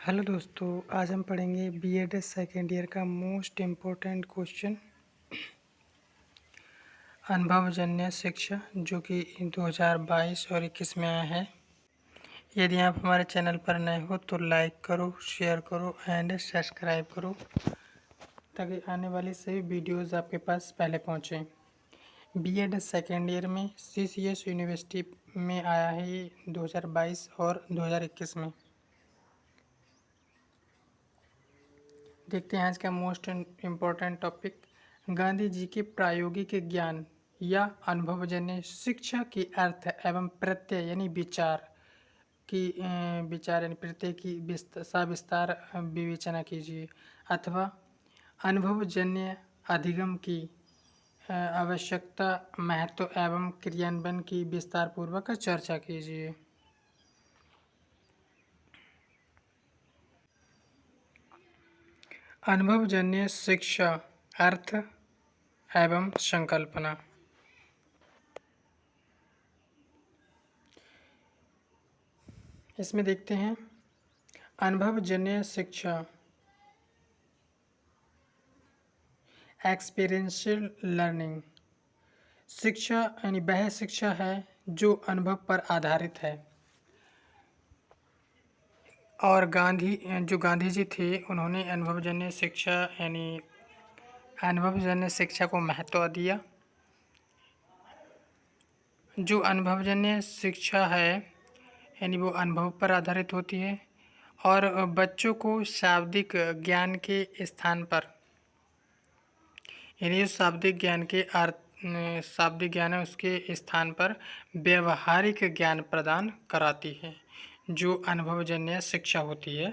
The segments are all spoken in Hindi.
हेलो दोस्तों, आज हम पढ़ेंगे बीएड सेकेंड ईयर का मोस्ट इम्पोर्टेंट क्वेश्चन अनुभवजन्य शिक्षा, जो कि 2022 और 21 में आया है। यदि आप हमारे चैनल पर नए हो तो लाइक करो, शेयर करो एंड सब्सक्राइब करो, ताकि आने वाली सभी वीडियोस आपके पास पहले पहुँचें। बीएड सेकेंड ईयर में सीसीएस यूनिवर्सिटी में आया है ये 2022 और 2021 में। देखते हैं आज का most important topic, Gandhi ji के प्रायोगिक ज्ञान या अनुभवजन्य शिक्षा की अर्थ एवं प्रत्यय यानी विचार की विचार यानी प्रत्यय की सविस्तार विवेचना कीजिए, अथवा अनुभवजन्य अधिगम की आवश्यकता, महत्व एवं क्रियान्वयन की विस्तार पूर्वक चर्चा कीजिए। अनुभवजन्य शिक्षा अर्थ एवं संकल्पना। इसमें देखते हैं अनुभवजन्य शिक्षा एक्सपीरियंशियल लर्निंग शिक्षा यानी वह शिक्षा है जो अनुभव पर आधारित है। और गांधी जी थे, उन्होंने अनुभवजन्य शिक्षा यानी अनुभवजन्य शिक्षा को महत्व दिया। जो अनुभवजन्य शिक्षा है यानी वो अनुभव पर आधारित होती है और बच्चों को शाब्दिक ज्ञान के स्थान पर यानी जो शाब्दिक ज्ञान है उसके स्थान पर व्यवहारिक ज्ञान प्रदान कराती है। जो अनुभवजन्य शिक्षा होती है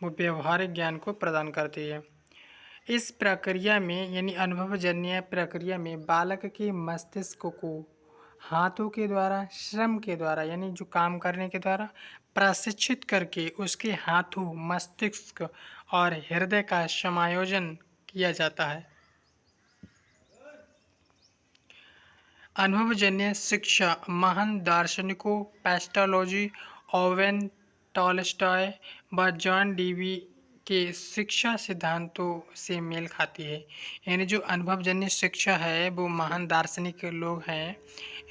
वो व्यवहारिक ज्ञान को प्रदान करती है। इस प्रक्रिया में यानी अनुभवजन्य प्रक्रिया में बालक के मस्तिष्क को हाथों के द्वारा, श्रम के द्वारा यानी जो काम करने के द्वारा प्रशिक्षित करके उसके हाथों, मस्तिष्क और हृदय का समायोजन किया जाता है। अनुभवजन्य शिक्षा महान दार्शनिकों पेस्टालोजी, ओवेन टॉलस्टॉय व जॉन डीवी के शिक्षा सिद्धांतों से मेल खाती है। यानी जो अनुभवजन्य शिक्षा है वो महान दार्शनिक लोग हैं,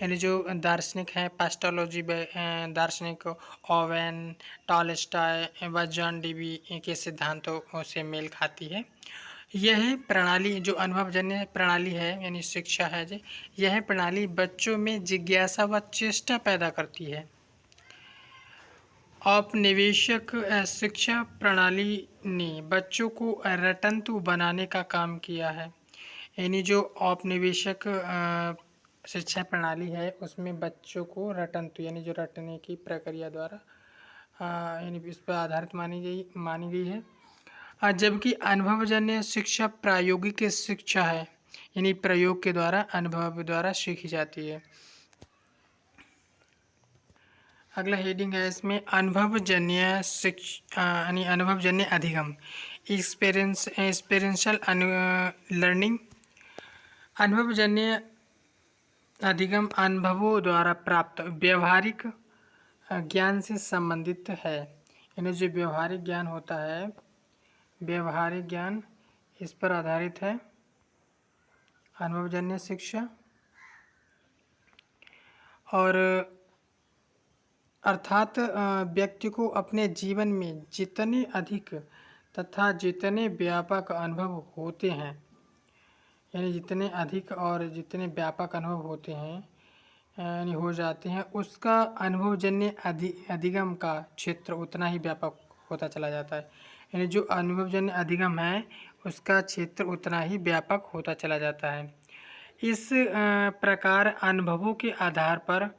यानी जो दार्शनिक हैं पेस्टालोजी दार्शनिक ओवेन टॉलस्टॉय व जॉन डीवी के सिद्धांतों से मेल खाती है। यह प्रणाली जो अनुभवजन्य प्रणाली है यानी शिक्षा है जी, यह प्रणाली बच्चों में जिज्ञासा व चेष्टा पैदा करती है। औपनिवेशिक शिक्षा प्रणाली ने बच्चों को रटंतु बनाने का काम किया है। यानी जो औपनिवेशिक शिक्षा प्रणाली है उसमें बच्चों को रटंतु यानी जो रटने की प्रक्रिया द्वारा यानी इस पर आधारित मानी गई है। जबकि अनुभवजन्य शिक्षा प्रायोगिक शिक्षा है, यानी प्रयोग के द्वारा, अनुभव द्वारा सीखी जाती है। अगला हेडिंग है इसमें अनुभवजन्य शिक्षा यानी अनुभवजन्य अधिगम एक्सपीरियंशियल लर्निंग। अनुभवजन्य अधिगम अनुभवों द्वारा प्राप्त व्यवहारिक ज्ञान से संबंधित है। यानी जो व्यवहारिक ज्ञान होता है, व्यवहारिक ज्ञान इस पर आधारित है अनुभवजन्य शिक्षा। और अर्थात व्यक्ति को अपने जीवन में जितने अधिक तथा जितने व्यापक अनुभव होते हैं, यानी जितने अधिक और जितने व्यापक अनुभव होते हैं यानी हो जाते हैं, उसका अनुभवजन्य अधिगम का क्षेत्र उतना ही व्यापक होता चला जाता है। यानी जो अनुभवजन्य अधिगम है उसका क्षेत्र उतना ही व्यापक होता चला जाता है। इस प्रकार अनुभवों के आधार पर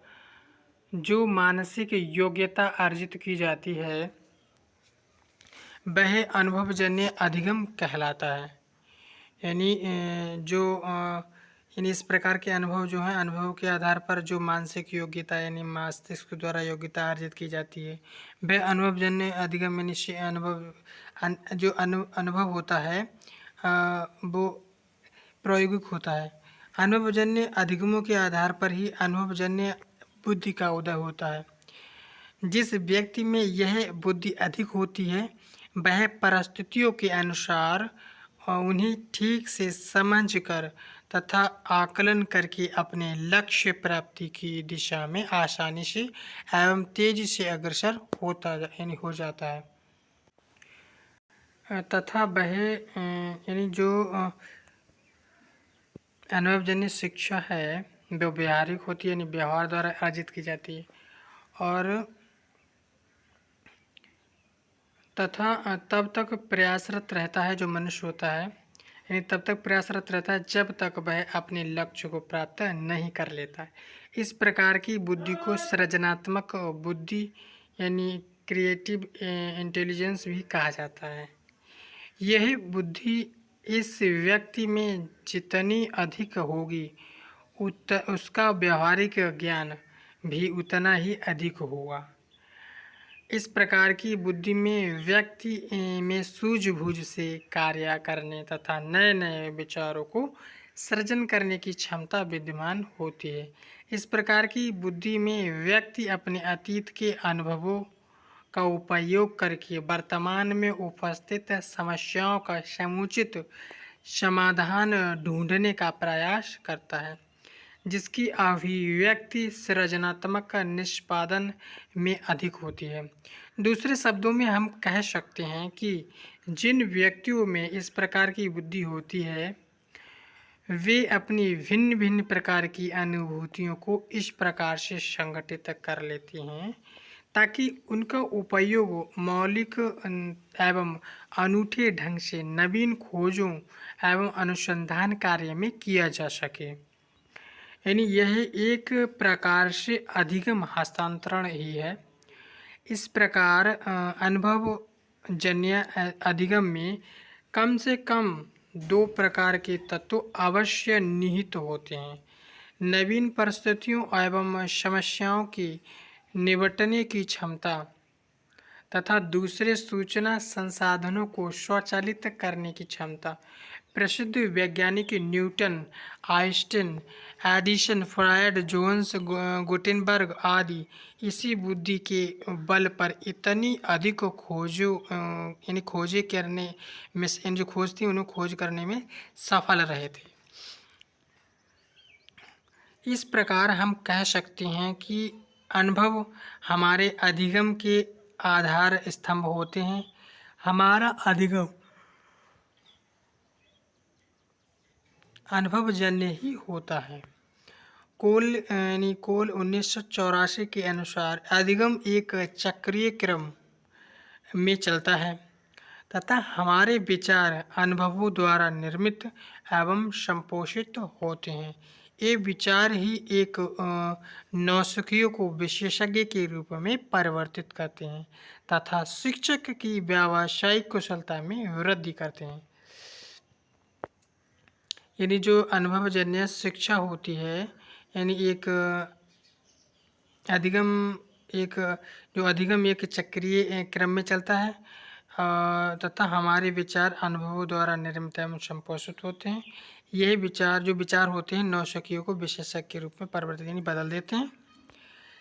जो मानसिक योग्यता अर्जित की जाती है वह अनुभवजन्य अधिगम कहलाता है। यानी यानी इस प्रकार के अनुभव जो हैं, अनुभव के आधार पर जो मानसिक योग्यता यानी मस्तिष्क द्वारा योग्यता अर्जित की जाती है वह अनुभवजन्य अधिगम यानी अनुभव होता है वो प्रायोगिक होता है। अनुभवजन्य अधिगमों के आधार पर ही अनुभवजन्य बुद्धि का उदय होता है। जिस व्यक्ति में यह बुद्धि अधिक होती है वह परिस्थितियों के अनुसार उन्हें ठीक से समझकर तथा आकलन करके अपने लक्ष्य प्राप्ति की दिशा में आसानी से एवं तेजी से अग्रसर यानी हो जाता है। तथा वह यानी जो अनुभवजन्य शिक्षा है वो व्यवहारिक होती है, यानी व्यवहार द्वारा अर्जित की जाती है। और तथा तब तक प्रयासरत रहता है जो मनुष्य होता है, यानी तब तक प्रयासरत रहता है जब तक वह अपने लक्ष्य को प्राप्त नहीं कर लेता है। इस प्रकार की बुद्धि को सृजनात्मक बुद्धि यानी क्रिएटिव इंटेलिजेंस भी कहा जाता है। यह बुद्धि इस व्यक्ति में जितनी अधिक होगी उसका व्यवहारिक ज्ञान भी उतना ही अधिक होगा। इस प्रकार की बुद्धि में व्यक्ति में सूझबूझ से कार्य करने तथा नए नए विचारों को सृजन करने की क्षमता विद्यमान होती है। इस प्रकार की बुद्धि में व्यक्ति अपने अतीत के अनुभवों का उपयोग करके वर्तमान में उपस्थित समस्याओं का समुचित समाधान ढूंढने का प्रयास करता है, जिसकी अभिव्यक्ति सृजनात्मक निष्पादन में अधिक होती है। दूसरे शब्दों में हम कह सकते हैं कि जिन व्यक्तियों में इस प्रकार की बुद्धि होती है वे अपनी भिन्न भिन्न प्रकार की अनुभूतियों को इस प्रकार से संगठित कर लेते हैं ताकि उनका उपयोग मौलिक एवं अनूठे ढंग से नवीन खोजों एवं अनुसंधान कार्य में किया जा सके। यानी यह एक प्रकार से अधिगम हस्तांतरण ही है। इस प्रकार अनुभवजन्य अधिगम में कम से कम दो प्रकार के तत्व अवश्य निहित होते हैं: नवीन परिस्थितियों एवं समस्याओं की निपटने की क्षमता तथा दूसरे सूचना संसाधनों को स्वचालित करने की क्षमता। प्रसिद्ध वैज्ञानिक Newton, Einstein, Edison, Freud, Jones, Gutenberg आदि इसी बुद्धि के बल पर इतनी अधिक खोजें करने में जो खोज थी उन्हें खोज करने में सफल रहे थे। इस प्रकार हम कह सकते हैं कि अनुभव हमारे अधिगम के आधार स्तंभ होते हैं। हमारा अधिगम अनुभवजन्य ही होता है। कोल 1984 के अनुसार अधिगम एक चक्रीय क्रम में चलता है तथा हमारे विचार अनुभवों द्वारा निर्मित एवं संपोषित होते हैं। ये विचार ही एक नौसिखियों को विशेषज्ञ के रूप में परिवर्तित करते हैं तथा शिक्षक की व्यावसायिक कुशलता में वृद्धि करते हैं। यानी जो अनुभवजन्य शिक्षा होती है, यानी अधिगम एक चक्रीय क्रम में चलता है तथा हमारे विचार अनुभवों द्वारा निर्मित एवं संपोषित होते हैं। यही विचार होते हैं नौसिखियों को विशेषज्ञ के रूप में परिवर्तित यानी बदल देते हैं।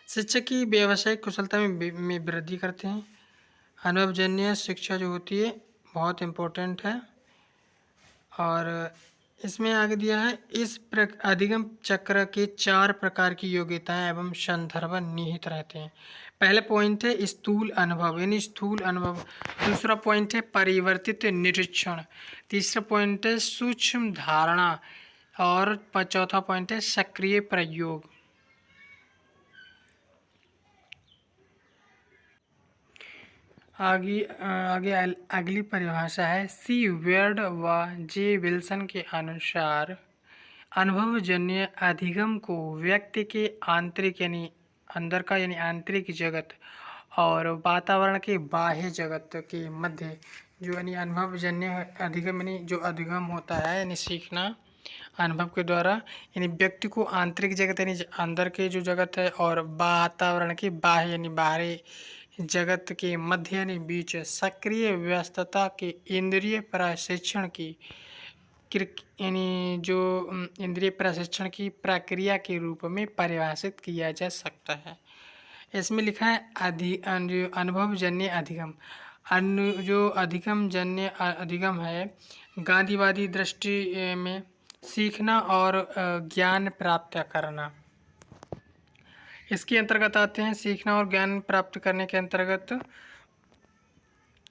शिक्षक की व्यावसायिक कुशलता में वृद्धि करते हैं। अनुभवजन्य शिक्षा जो होती है बहुत इम्पोर्टेंट है। और इसमें आगे दिया है इस अधिगम चक्र के 4 प्रकार की योग्यताएं एवं संदर्भ निहित रहते हैं। पहला पॉइंट है स्थूल अनुभव यानी स्थूल अनुभव। दूसरा पॉइंट है परिवर्तित निरीक्षण। तीसरा पॉइंट है सूक्ष्म धारणा और चौथा पॉइंट है सक्रिय प्रयोग। आगे अगली परिभाषा है सी वेर्ड व जे विल्सन के अनुसार अनुभवजन्य अधिगम को व्यक्ति के आंतरिक यानी अंदर का यानी आंतरिक जगत और वातावरण के बाह्य जगत के मध्य जो यानी अनुभवजन्य अधिगम यानी जो अधिगम होता है यानी सीखना अनुभव के द्वारा यानी व्यक्ति को आंतरिक जगत यानी अंदर के जो जगत है और वातावरण के बाह्य यानी बाहरी जगत के मध्य यानी बीच सक्रिय व्यस्तता के इंद्रिय प्रशिक्षण की यानी जो इंद्रिय प्रशिक्षण की प्रक्रिया के रूप में परिभाषित किया जा सकता है। इसमें लिखा है जो अनुभवजन्य अधिगम। जो अधिगम जन्य अधिगम है, गांधीवादी दृष्टि में सीखना और ज्ञान प्राप्त करना। इसके अंतर्गत आते हैं सीखना और ज्ञान प्राप्त करने के अंतर्गत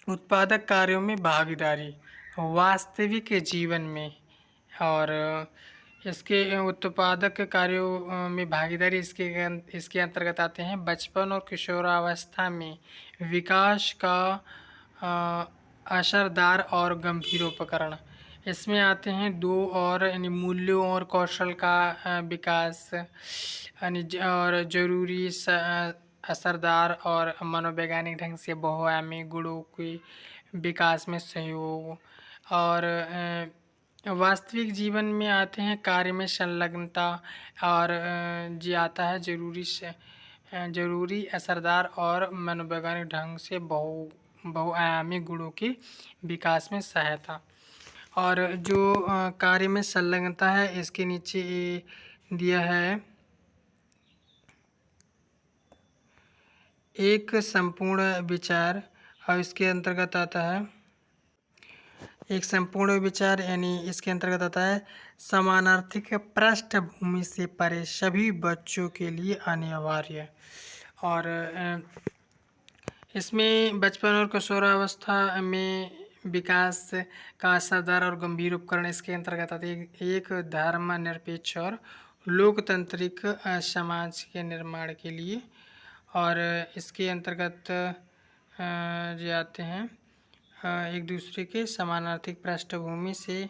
उत्पादक कार्यों में भागीदारी वास्तविक जीवन में, और इसके उत्पादक कार्यों में भागीदारी इसके अंतर्गत आते हैं बचपन और किशोरावस्था में विकास का असरदार और गंभीर उपकरण। इसमें आते हैं दो और यानी मूल्यों और कौशल का विकास, यानी और जरूरी असरदार और मनोवैज्ञानिक ढंग से बहुआयामी गुणों के विकास में सहयोग, और वास्तविक जीवन में आते हैं कार्य में संलग्नता, और जी आता है जरूरी असरदार और मनोवैज्ञानिक ढंग से बहुआयामी गुणों के विकास में सहायता। और जो कार्य में संलग्नता है, इसके नीचे दिया है एक संपूर्ण विचार, और इसके अंतर्गत आता है एक संपूर्ण विचार, यानी इसके अंतर्गत आता है समानार्थिक पृष्ठभूमि से परे सभी बच्चों के लिए अनिवार्य। और इसमें बचपन और किशोरावस्था में विकास का असरदार और गंभीर उपकरण इसके अंतर्गत आते हैं एक धर्मनिरपेक्ष और लोकतांत्रिक समाज के निर्माण के लिए। और इसके अंतर्गत जो आते हैं एक दूसरे के समानार्थिक पृष्ठभूमि से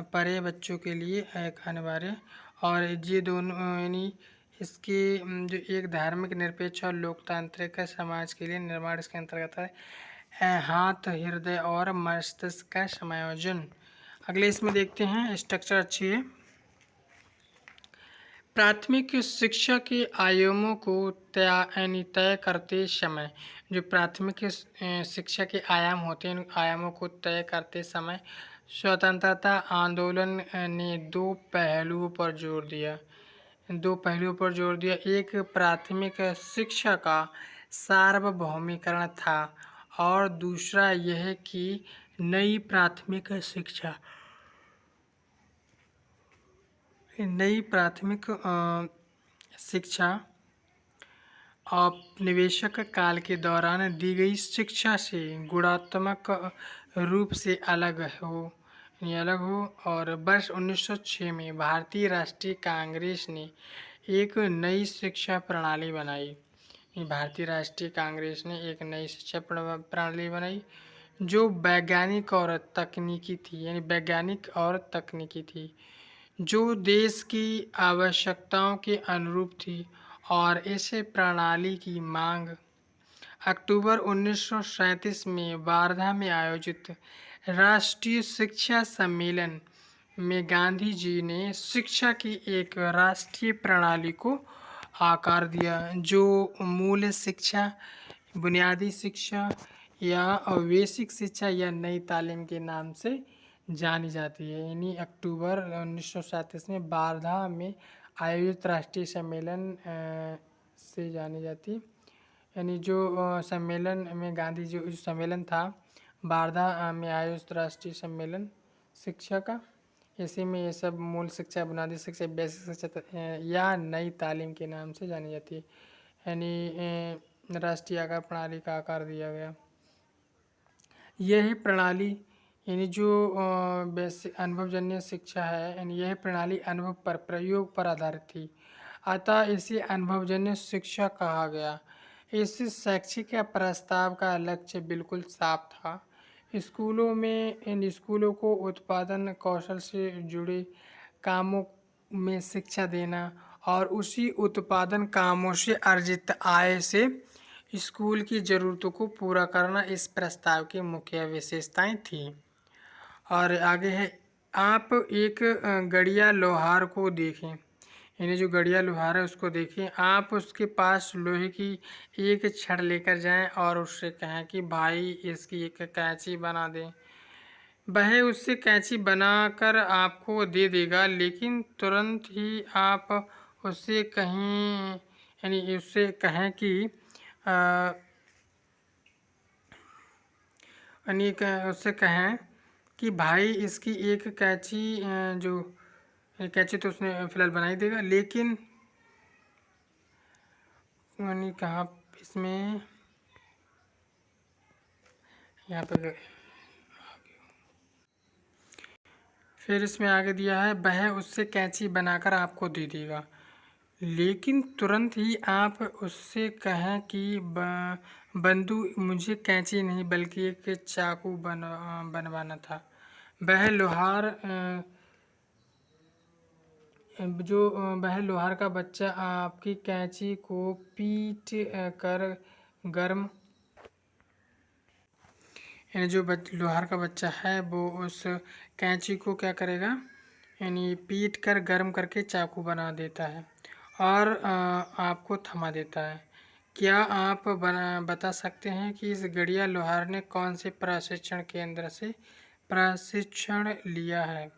परे बच्चों के लिए एक अनिवार्य। और ये दोनों यानी इसके जो एक धार्मिक निरपेक्ष और लोकतांत्रिक समाज के लिए निर्माण इसके अंतर्गत है हाथ, हृदय और मस्तिष्क का समायोजन। अगले इसमें देखते हैं, स्ट्रक्चर अच्छी है। प्राथमिक शिक्षा के आयामों को तय करते समय, जो प्राथमिक शिक्षा के आयाम होते हैं, उन आयामों को तय करते समय स्वतंत्रता आंदोलन ने दो पहलुओं पर जोर दिया। एक प्राथमिक शिक्षा का सार्वभौमिकरण था, और दूसरा यह कि नई प्राथमिक शिक्षा औपनिवेशिक काल के दौरान दी गई शिक्षा से गुणात्मक रूप से अलग हो। और वर्ष 1906 में भारतीय राष्ट्रीय कांग्रेस ने एक नई शिक्षा प्रणाली बनाई। भारतीय राष्ट्रीय कांग्रेस ने एक नई शिक्षा प्रणाली बनाई जो वैज्ञानिक और तकनीकी थी, जो देश की आवश्यकताओं के अनुरूप थी। और इस प्रणाली की मांग अक्टूबर 1937 में वार्धा में आयोजित राष्ट्रीय शिक्षा सम्मेलन में गांधी जी ने शिक्षा की एक राष्ट्रीय प्रणाली को आकार दिया, जो मूल शिक्षा, बुनियादी शिक्षा या बेसिक शिक्षा या नई तालीम के नाम से जानी जाती है। यानी अक्टूबर 1937 में वार्धा में आयोजित राष्ट्रीय सम्मेलन से जानी जाती। यानी जो सम्मेलन में गांधी जी जो सम्मेलन था वार्धा में आयोजित राष्ट्रीय सम्मेलन शिक्षा का, इसी में ये सब मूल शिक्षा, बुनियादी शिक्षा, बेसिक शिक्षा या नई तालीम के नाम से जानी जाती है। यानी राष्ट्रीय आकार प्रणाली का आकार दिया गया। यह प्रणाली यानी जो बेसिक अनुभवजन्य शिक्षा है, यानी यह प्रणाली अनुभव पर, प्रयोग पर आधारित थी, अतः इसे अनुभवजन्य शिक्षा कहा गया। इस शैक्षिक प्रस्ताव का लक्ष्य बिल्कुल साफ था। इन स्कूलों को उत्पादन कौशल से जुड़े कामों में शिक्षा देना और उसी उत्पादन कामों से अर्जित आय से स्कूल की ज़रूरतों को पूरा करना इस प्रस्ताव की मुख्य विशेषताएं थीं। और आगे है, आप एक गड़िया लोहार को देखें, यानी जो गड़िया लोहार है उसको देखें, आप उसके पास लोहे की एक छड़ लेकर जाएं और उससे कहें कि भाई इसकी एक कैंची बना दें। वह उससे कैंची बनाकर आपको दे देगा, लेकिन तुरंत ही आप उससे कहीं यानी उससे कहें कि यानी उससे कहें कि भाई इसकी एक कैंची जो कैंची तो उसने फिलहाल बनाई देगा, लेकिन यानी कहाँ इसमें यहाँ पे फिर इसमें आगे दिया है वह उससे कैंची बनाकर आपको दे देगा, लेकिन तुरंत ही आप उससे कहें कि बंधु मुझे कैंची नहीं बल्कि एक चाकू बनवाना था। वह लोहार का बच्चा आपकी कैंची को पीट कर गर्म यानी जो लोहार का बच्चा है वो उस कैंची को क्या करेगा, यानी पीट कर गर्म करके चाकू बना देता है और आपको थमा देता है। क्या आप बता सकते हैं कि इस गड़िया लोहार ने कौन से प्रशिक्षण केंद्र से प्रशिक्षण लिया है?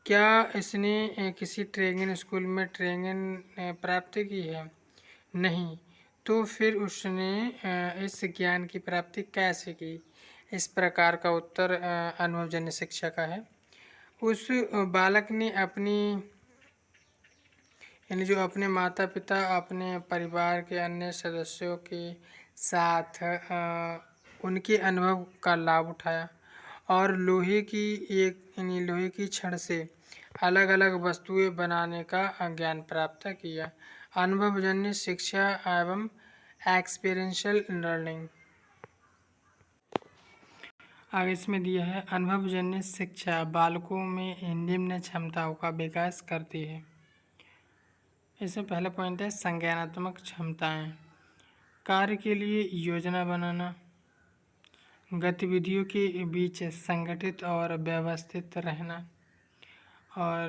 क्या इसने किसी ट्रेनिंग स्कूल में ट्रेनिंग प्राप्त की है? नहीं। तो फिर उसने इस ज्ञान की प्राप्ति कैसे की? इस प्रकार का उत्तर अनुभवजन्य शिक्षा का है। उस बालक ने अपनी यानी जो अपने माता पिता अपने परिवार के अन्य सदस्यों के साथ उनके अनुभव का लाभ उठाया और लोहे की छड़ से अलग अलग वस्तुएं बनाने का ज्ञान प्राप्त किया। अनुभवजन्य शिक्षा एवं एक्सपीरियंशियल लर्निंग। आगे इसमें दिया है अनुभवजन्य शिक्षा बालकों में निम्न क्षमताओं का विकास करती है। इसमें पहला पॉइंट है संज्ञानात्मक क्षमताएं, कार्य के लिए योजना बनाना, गतिविधियों के बीच संगठित और व्यवस्थित रहना और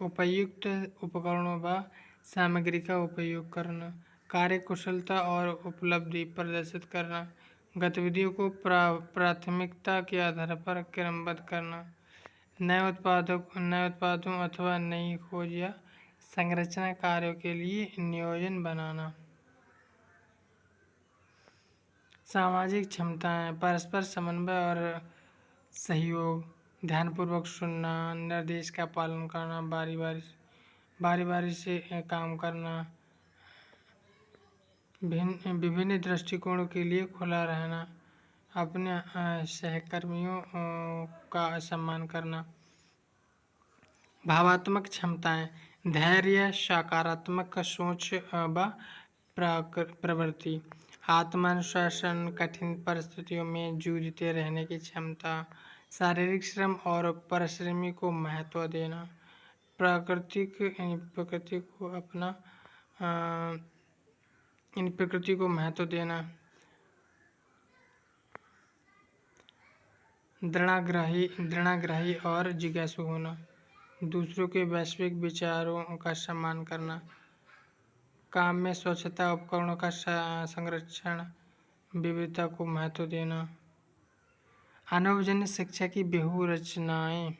उपयुक्त उपकरणों व सामग्री का उपयोग करना, कार्य कुशलता और उपलब्धि प्रदर्शित करना, गतिविधियों को प्राथमिकता के आधार पर क्रमबद्ध करना, नए उत्पादों अथवा नई खोज या संरचना कार्यों के लिए नियोजन बनाना। सामाजिक क्षमताएं परस्पर समन्वय और सहयोग, ध्यानपूर्वक सुनना, निर्देश का पालन करना, बारी बारी से काम करना, विभिन्न दृष्टिकोणों के लिए खुला रहना, अपने सहकर्मियों का सम्मान करना। भावात्मक क्षमताएं धैर्य, सकारात्मक सोच व प्रवृत्ति, आत्मानुशासन, कठिन परिस्थितियों में जूझते रहने की क्षमता, शारीरिक श्रम और परिश्रमी को महत्व देना, प्रकृति को महत्व देना, दृढ़ाग्रही और जिज्ञासु होना, दूसरों के वैश्विक विचारों का सम्मान करना, काम में स्वच्छता, उपकरणों का संरक्षण, विविधता को महत्व देना। अनुभवजन्य शिक्षा की व्यूहरचनाएं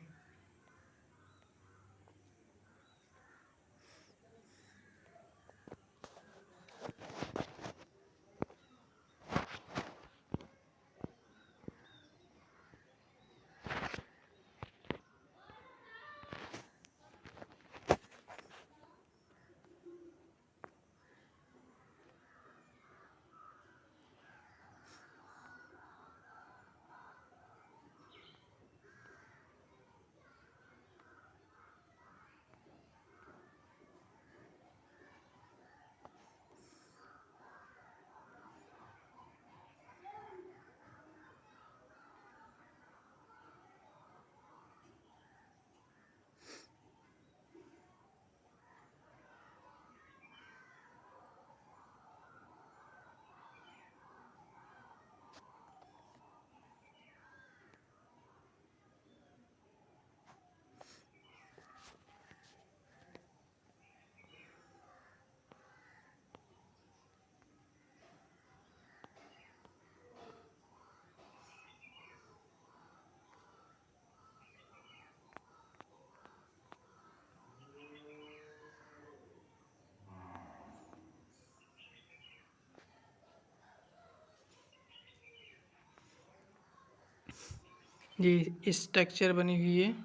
ये स्ट्रक्चर बनी हुई है।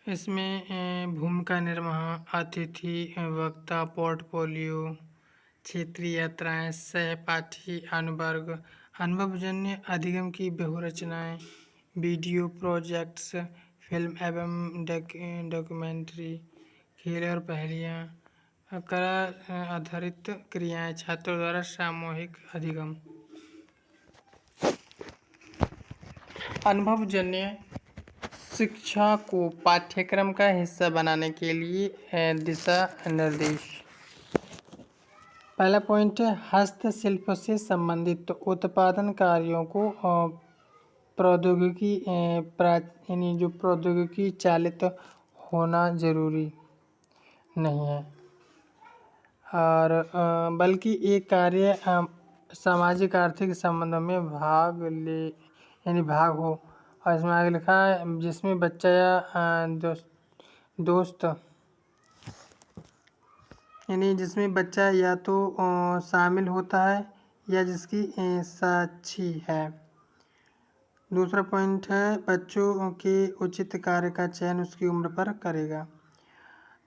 इसमें भूमिका निर्वहन, अतिथि, वक्ता, पोर्टफोलियो, क्षेत्रीय यात्राएं, सहपाठी अनुवर्ग, अनुभवजन्य अधिगम की बहुरचनाएं, वीडियो प्रोजेक्ट्स, फिल्म एवं डॉक्यूमेंट्री, खेल और पहेलियाँ, कला आधारित क्रियाएं, छात्रों द्वारा सामूहिक अधिगम। अनुभवजन्य शिक्षा को पाठ्यक्रम का हिस्सा बनाने के लिए दिशा निर्देश। पहला पॉइंट है हस्तशिल्प से संबंधित उत्पादन कार्यों को प्रौद्योगिकी यानी जो प्रौद्योगिकी चालित होना जरूरी नहीं है, और बल्कि एक कार्य सामाजिक आर्थिक संबंधों में भाग हो। और इसमें आगे लिखा है जिसमें बच्चा या दोस्त यानी जिसमें बच्चा या तो शामिल होता है या जिसकी साक्षी है। दूसरा पॉइंट है बच्चों के उचित कार्य का चयन उसकी उम्र पर करेगा।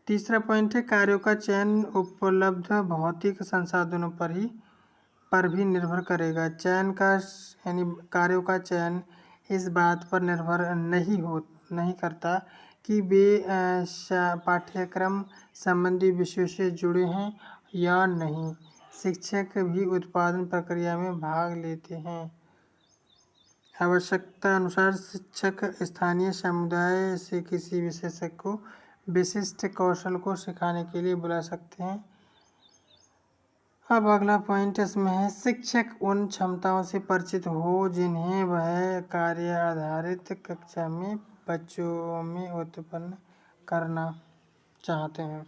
तीसरा पॉइंट है कार्यों का चयन उपलब्ध भौतिक संसाधनों पर भी निर्भर करेगा। चयन का यानी कार्यों का चयन इस बात पर निर्भर नहीं करता कि वे पाठ्यक्रम संबंधी विषयों से जुड़े हैं या नहीं। शिक्षक भी उत्पादन प्रक्रिया में भाग लेते हैं। आवश्यकता अनुसार शिक्षक स्थानीय समुदाय से किसी विशेषज्ञ को विशिष्ट कौशल को सिखाने के लिए बुला सकते हैं। अब अगला पॉइंट इसमें है शिक्षक उन क्षमताओं से परिचित हो जिन्हें वह कार्य आधारित कक्षा में बच्चों में उत्पन्न करना चाहते हैं।